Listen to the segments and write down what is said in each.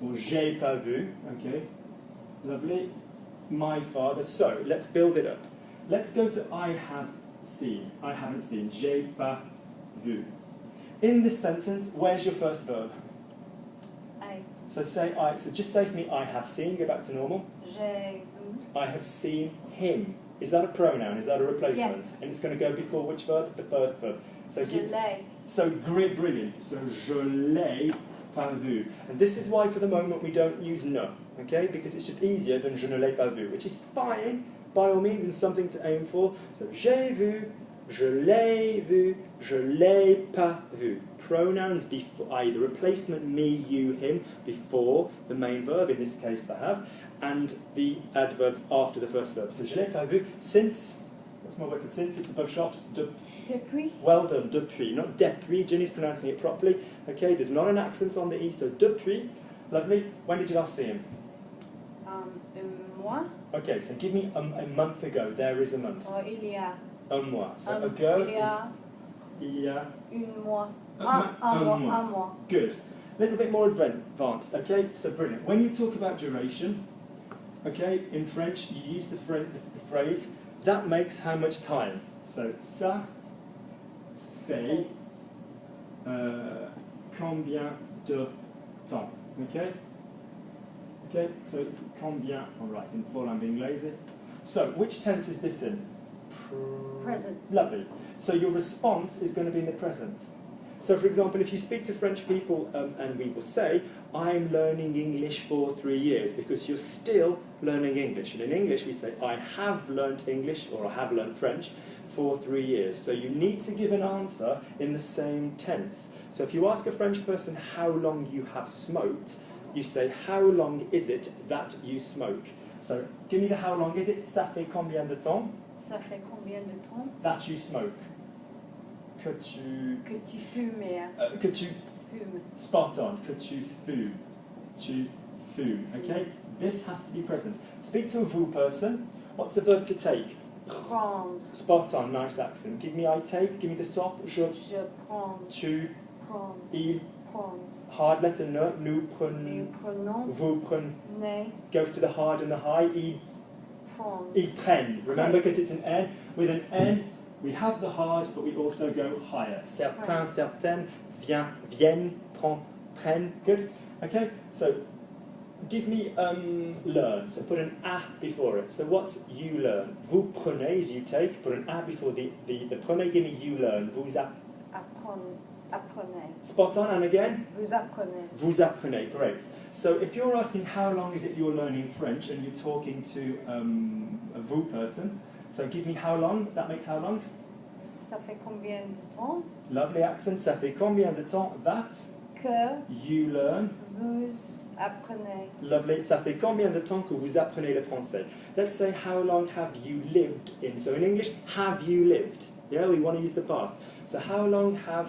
or j'ai pas vu, okay? Lovely. My father. So, let's build it up. Let's go to I have seen. I haven't seen. J'ai pas vu. In this sentence, where's your first verb? I. So say I. So just say for me, I have seen. Go back to normal. J'ai vu. I have seen him. Is that a pronoun? Is that a replacement? Yes. And it's going to go before which verb? The first verb. So Je l'ai. So great, brilliant. So je l'ai pas vu. And this is why for the moment we don't use ne, okay? Because it's just easier than je ne l'ai pas vu, which is fine, by all means, and something to aim for. So j'ai vu, je l'ai pas vu. Pronouns before, i.e. the replacement me, you, him, before the main verb, in this case the have, and the adverbs after the first verb. So je l'ai pas vu since, what's my word for since? It's above shops. Depuis. Well done, depuis, not depuis. Ginny's pronouncing it properly. Okay, there's not an accent on the E, so depuis. Lovely. When did you last see him? Un mois. Okay, so give me a month ago. There is a month. Il y a. Un mois. So ago il y a. Il y a. Un mois. Un mois. Un mois. Good. A little bit more advanced. Okay, so brilliant. When you talk about duration, okay, in French, you use the phrase, that makes how much time. So, ça fait combien de temps? Okay? Okay, so it's combien, all right, in full, I'm being lazy. So, which tense is this in? Present. Lovely. So your response is going to be in the present. So for example, if you speak to French people and we will say, I'm learning English for 3 years, because you're still learning English. And in English we say, I have learned English, or I have learned French, for 3 years. So you need to give an answer in the same tense. So if you ask a French person how long you have smoked, you say, how long is it that you smoke? So give me the how long is it? Ça fait combien de temps? Ça fait combien de temps? That you smoke. Que tu... Que tu fumes. que tu... Fume. Spot on. Que tu fumes. Tu fumes. Okay? This has to be present. Speak to a vous person. What's the verb to take? Prendre. Spot on. Nice accent. Give me I take. Give me the soft. Je prends. Tu. Prends. Il. Prends. Hard letter no. Nous Nous prenons. Vous prenez. Ne. Go to the hard and the high. Il. Prends. Ils prennent. Remember, because it's an N. With an N, we have the hard, but we also go higher. Certains, certaines, viennent, prennent. Good? Okay? So, give me learn. So put an a before it. So what's you learn? Vous prenez is you take. Put an a before the prenez. Give me you learn. Vous Apprenez. Spot on, and again? Vous apprenez. Vous apprenez, great. So if you're asking how long is it you're learning French and you're talking to a vous person, so give me how long, that makes how long? Ça fait combien de temps? Lovely accent. Ça fait combien de temps that Que you learn? vous apprenez. Lovely. Ça fait combien de temps que vous apprenez le français? Let's say, how long have you lived in? So in English, have you lived? Yeah, we want to use the past. So how long have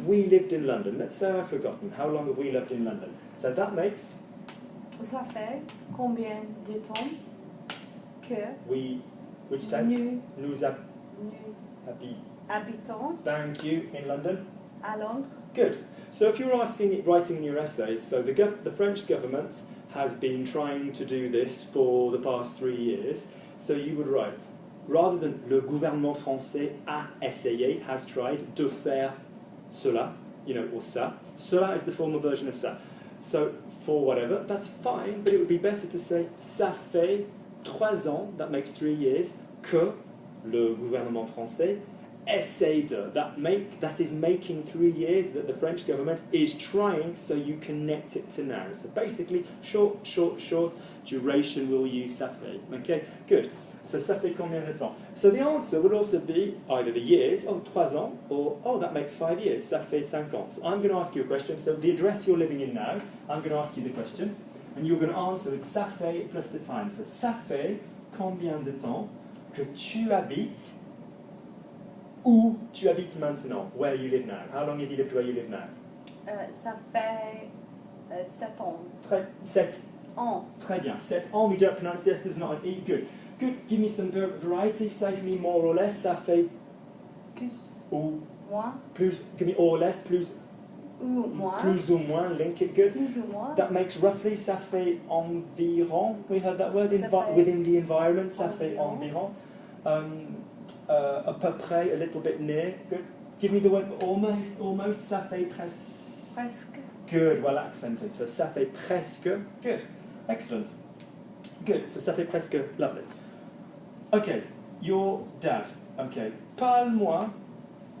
we lived in London? Let's say I've forgotten. How long have we lived in London? So that makes... Ça fait combien de temps que which time? nous habitons. Thank you. In London? À Londres. Good. So if you're writing in your essays, so the French government has been trying to do this for the past 3 years, so you would write, rather than le gouvernement français a essayé, has tried, de faire cela, or ça. Cela is the formal version of ça. So for whatever, that's fine, but it would be better to say, ça fait 3 ans, that makes 3 years, que le gouvernement français essaie de. That is making 3 years that the French government is trying, so you connect it to now. So basically, short, duration we'll use ça fait. Okay, good. So ça fait combien de temps? So the answer would also be either the years, 3 ans, or that makes 5 years, ça fait 5 ans. So I'm going to ask you a question. So the address you're living in now, I'm going to ask you the question, and you're going to answer with ça fait plus the time. So ça fait combien de temps que tu habites où tu habites maintenant, where you live now? How long have you lived where you live now? Ça fait 7 ans. 7 ans. Très bien. 7 ans, we don't pronounce this, there's not an E. Good. Good. Give me some variety. Say for me more or less. Ça fait plus ou moins. Plus. Give me or less. Plus ou moins. Plus ou moins, link it good. Plus ou moins. That makes roughly, ça fait environ. We heard that word Ça fait within the environment. Ça fait environ. environ. À peu près, a little bit near. Good. Give me the word for almost. Almost. Ça fait presque. Presque. Good. Well accented. So ça fait presque. Good. Excellent. Good. So ça fait presque. Lovely. Okay. Your dad. Okay. Parle-moi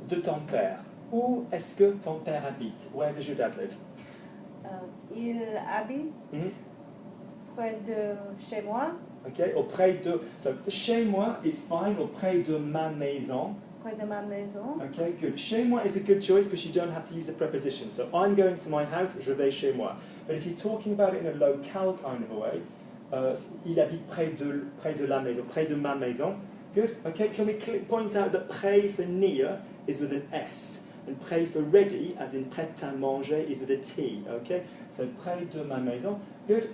de ton père. Où est-ce que ton père habite? Where does your dad live? Il habite près de chez moi. Okay, auprès de. So, chez moi is fine, auprès de ma maison. Près de ma maison. Okay, good. Chez moi is a good choice because you don't have to use a preposition. So, I'm going to my house, je vais chez moi. But if you're talking about it in a locale kind of a way, il habite près de la maison, près de ma maison. Good. Okay, can we point out that près for near is with an S, and près for ready, as in prêt à manger, is with a T. Okay, so près de ma maison. Good.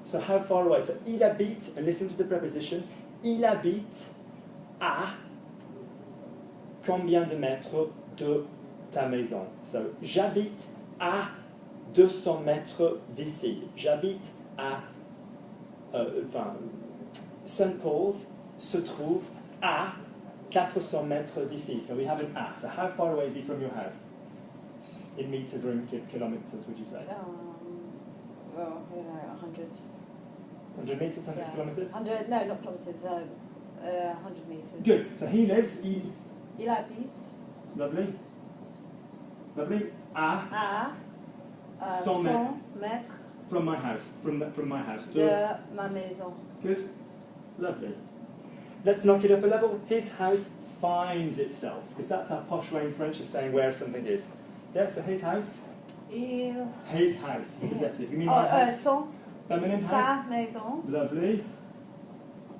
So how far away? So il habite, and listen to the preposition. Il habite à combien de mètres de ta maison? So j'habite à 200 mètres d'ici. J'habite à St. Paul's se trouve à 400 mètres d'ici. So we have an à. So how far away is he from your house? In meters or in kilometers, would you say? Well, I don't know, 100. 100 meters, 100 kilometers? 100, no, not kilometers, 100 meters. Good. So he lives, Il habite lovely. Lovely. À 100 mètres from my house. From my house. de ma maison. Good. Lovely. Let's knock it up a level. His house finds itself. Because that's our posh way in French of saying where something is. Yeah, so his house. His house. Possessive. You mean my house? Son. Feminine Sa house. maison. Lovely.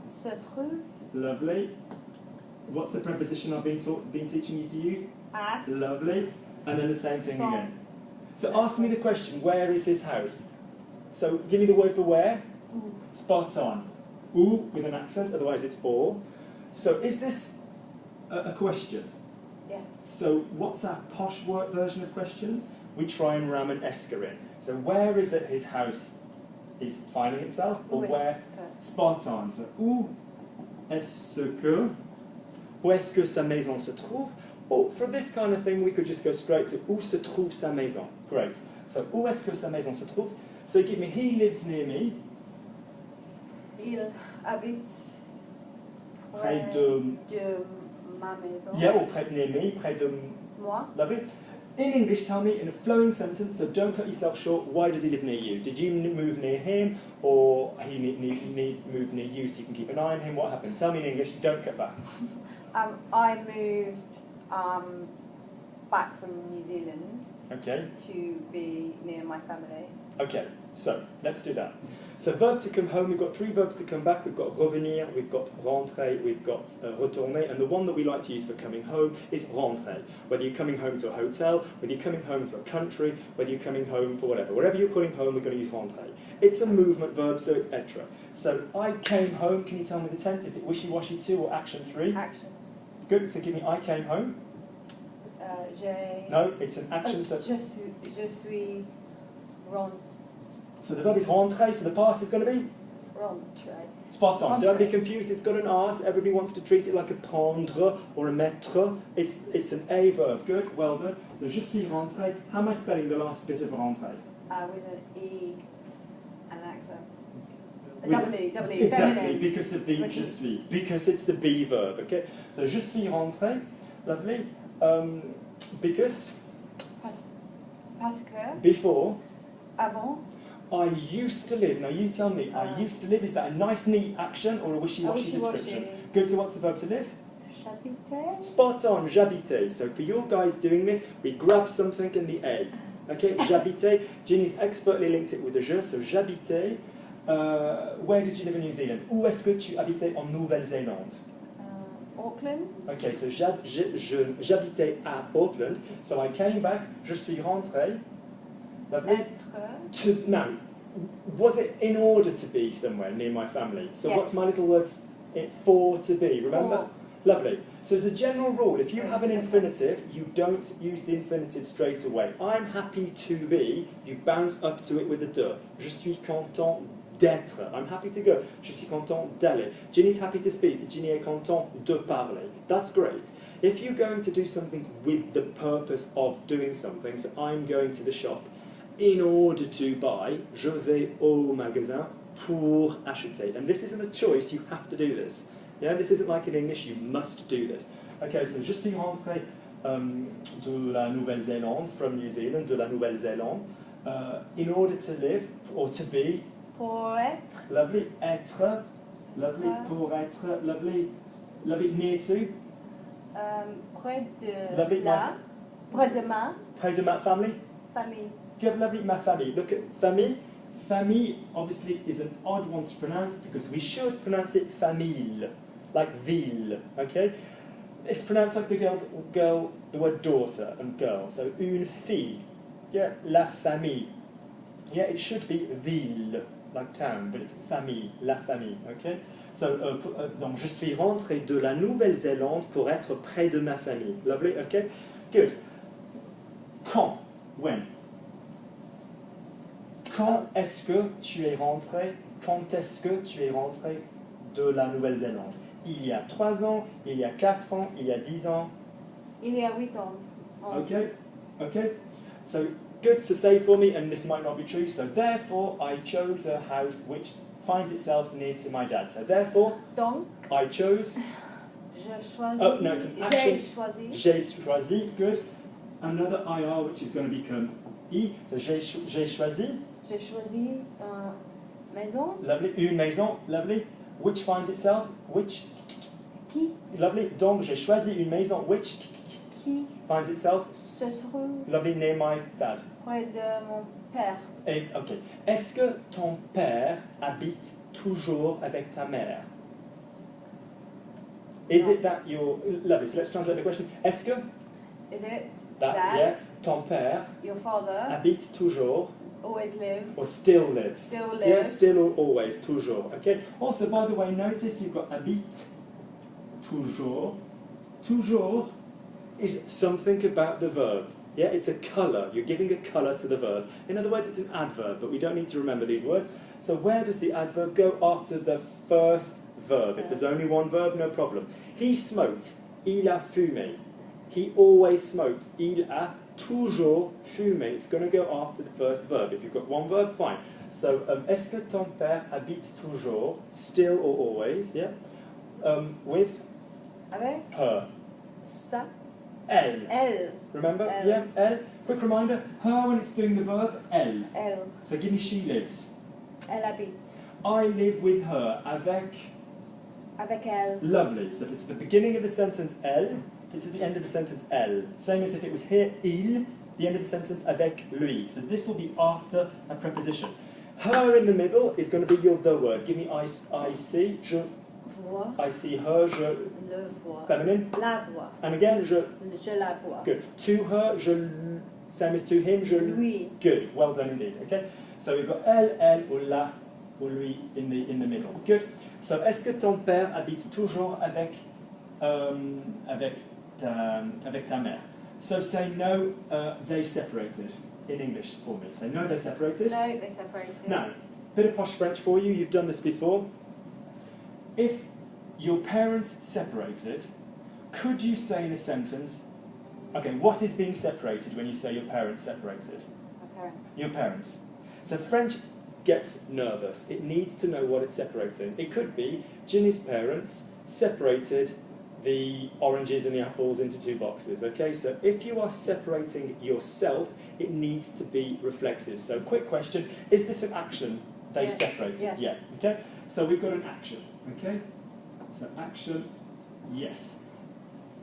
Se trouve. Lovely. What's the preposition I've been teaching you to use? À. Lovely. And then the same thing Son. again. So ask me the question, where is his house? So give me the word for where. Spot on. Ou with an accent, otherwise it's or. So is this a question? Yes. So what's our posh version of questions? We try and ram an esker in. So where is it his house is finding itself? Or where? Spot on. So où est-ce que sa maison se trouve? Or for this kind of thing we could just go straight to où se trouve sa maison. Great. So où est-ce que sa maison se trouve? So give me he lives near me. Il habite Près de ma maison. Yeah, or près near me, près de Moi. Lovely. In English, tell me in a flowing sentence, so don't cut yourself short, why does he live near you? Did you move near him, or he moved near you so you can keep an eye on him? What happened? Tell me in English, don't cut back. I moved back from New Zealand Okay, to be near my family. okay, so let's do that. So verb to come home, we've got 3 verbs to come back. We've got revenir, we've got rentrer, we've got retourner, and the one that we like to use for coming home is rentrer. Whether you're coming home to a hotel, whether you're coming home to a country, whether you're coming home for whatever. Wherever you're calling home, we're going to use rentrer. It's a movement verb, so it's être. So I came home, can you tell me the tense? Is it wishy-washy 2 or action 3? Action. Good, so give me I came home. J'ai. No, it's an action. So Je suis rentré. the verb is rentrer, so the past is going to be? Spot on. Don't be confused, it's got an R, so everybody wants to treat it like a prendre or a mettre. It's an A verb. Good, well done. So je suis rentré. How am I spelling the last bit of rentré? With an E and an accent. With- Double E, Exactly, feminine. because of the je suis. Because it's the be verb, okay? So je suis rentré. Lovely. Because Parce que before avant, I used to live. Now you tell me, I used to live, is that a nice neat action or a wishy-washy description? Good, so what's the verb to live? j'habitais. Spot on, j'habitais. So for your guys doing this, we grab something in the A. Okay, j'habitais. Ginny's expertly linked it with a je, so j'habitais. Where did you live in New Zealand? Où est-ce que tu habitais en Nouvelle-Zélande? Auckland. Okay, so j'habitais à Auckland. So I came back, je suis rentré. Lovely. Être. Now, was it in order to be somewhere near my family? So Yes. what's my little word for to be? Remember? For. Lovely. So as a general rule, if you have an infinitive, you don't use the infinitive straight away. I'm happy to be, you bounce up to it with a de. Je suis content d'être. I'm happy to go. Je suis content d'aller. Ginny's happy to speak. Ginny est content de parler. That's great. If you're going to do something with the purpose of doing something, so I'm going to the shop in order to buy, je vais au magasin pour acheter. And this isn't a choice, you have to do this. Yeah, this isn't like in English, you must do this. Okay, so je suis rentré de la Nouvelle-Zélande, from New Zealand, de la Nouvelle-Zélande, in order to live, or to be. Pour être. Lovely, être, lovely, pour être, lovely, lovely, near to. Près de Lovely, la. Près de ma. Près de ma famille. Famille. Give lovely, ma famille. Look at famille. Famille, obviously, is an odd one to pronounce because we should pronounce it famille, like ville, okay? It's pronounced like the girl, the word daughter and girl. So, une fille. Yeah, la famille. Yeah, it should be ville, like town, but it's famille, la famille, okay? So, donc, je suis rentré de la Nouvelle-Zélande pour être près de ma famille. Lovely, okay? Good. Quand? When? Quand est-ce que tu es rentré? Quand est-ce que tu es rentré de la Nouvelle-Zélande? Il y a 3 ans, il y a 4 ans, il y a 10 ans. Il y a 8 ans. Okay, okay. So, good to say for me, and this might not be true, so therefore I chose a house which finds itself near to my dad. So therefore, Donc, I chose. je choisis. Oh, no, it's an action. J'ai choisi. J'ai choisi, good. Another IR which is going to become I. So j'ai choisi. J'ai choisi une maison. Lovely. Une maison, lovely. Which finds itself, which. Qui. Lovely. Donc j'ai choisi une maison which. Qui Finds itself. se trouve Lovely, near my dad. près de mon père. Et, ok. Est-ce que ton père habite toujours avec ta mère? Is No. it that your... Lovely, so let's translate the question. Est-ce que... Is it That, that yeah, ton père your father habite toujours, always lives? or still lives? Still Yeah, lives. still or always, toujours. Okay. Also, by the way, notice you've got habite, toujours. Toujours is something about the verb. Yeah, it's a colour. You're giving a colour to the verb. In other words, it's an adverb, but we don't need to remember these words. So where does the adverb go after the first verb? If there's only one verb, no problem. He smoked. Il a fumé. He always smoked. Il a toujours fumé. It's going to go after the first verb. If you've got one verb, fine. So, est-ce que ton père habite toujours, still or always, yeah? With Avec her. ça. Elle. Elle. Remember? Elle. Yeah, elle. Quick reminder, her when it's doing the verb, elle. Elle. So give me she lives. Elle habite. I live with her, avec. Avec elle. Lovely. So if it's at the beginning of the sentence, elle, it's at the end of the sentence, elle. Same as if it was here, il, the end of the sentence, avec lui. So this will be after a preposition. Her in the middle is going to be your the word. Give me I see, je, Vois. I see her, je, Le vois. feminine. La vois. And again, je, Je la vois. good. To her, je, same as to him, je, Lui. good. Well done indeed, okay? So we've got elle, ou la, ou lui in the middle. Good. So est-ce que ton père habite toujours avec ta mère? So say no, they separated in English for me. Say no, they separated. No, they separated. Now, bit of posh French for you, you've done this before. If your parents separated, could you say in a sentence, okay, what is being separated when you say your parents separated? My parents. Your parents. So French gets nervous. It needs to know what it's separating. It could be Ginny's parents separated the oranges and the apples into 2 boxes. Okay, so if you are separating yourself, it needs to be reflexive. So quick question, is this an action they Yes. separated? Yes. Yeah, okay? So we've got an action, okay? So action, yes.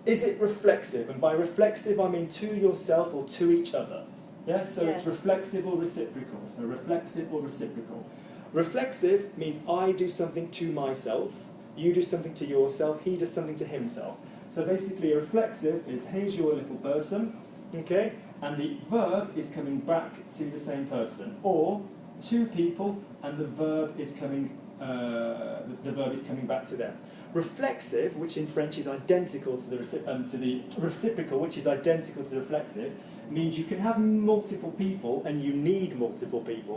Is it reflexive? And by reflexive, I mean to yourself or to each other. Yeah, so Yes. it's reflexive or reciprocal. So reflexive or reciprocal. Reflexive means I do something to myself, you do something to yourself, he does something to himself. So basically a reflexive is here's your little person, okay, and the verb is coming back to the same person. Or 2 people and the verb is coming back to them. Reflexive, which in French is identical to the reciprocal, which is identical to the reflexive, means you can have multiple people and you need multiple people.